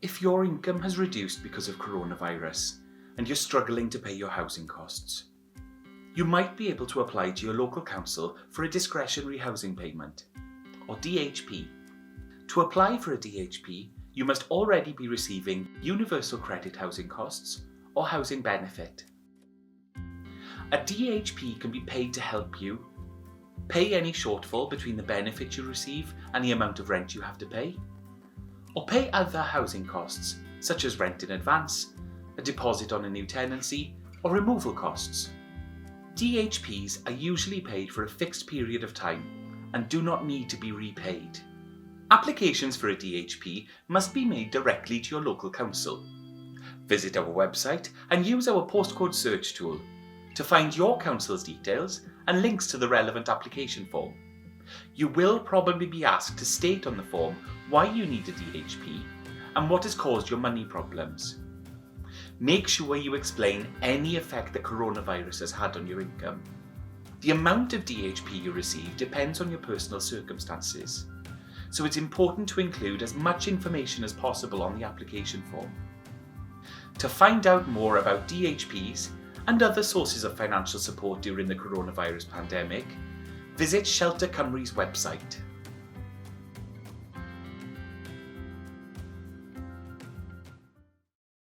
If your income has reduced because of coronavirus and you're struggling to pay your housing costs, you might be able to apply to your local council for a Discretionary Housing Payment, or DHP. To apply for a DHP, you must already be receiving Universal Credit Housing Costs or Housing Benefit. A DHP can be paid to help you pay any shortfall between the benefit you receive and the amount of rent you have to pay, or pay other housing costs such as rent in advance, a deposit on a new tenancy, or removal costs. DHPs are usually paid for a fixed period of time and do not need to be repaid. Applications for a DHP must be made directly to your local council. Visit our website and use our postcode search tool to find your council's details and links to the relevant application form. You will probably be asked to state on the form why you need a DHP and what has caused your money problems. Make sure you explain any effect the coronavirus has had on your income. The amount of DHP you receive depends on your personal circumstances, so it's important to include as much information as possible on the application form. To find out more about DHPs and other sources of financial support during the coronavirus pandemic, visit Shelter Cymru's website.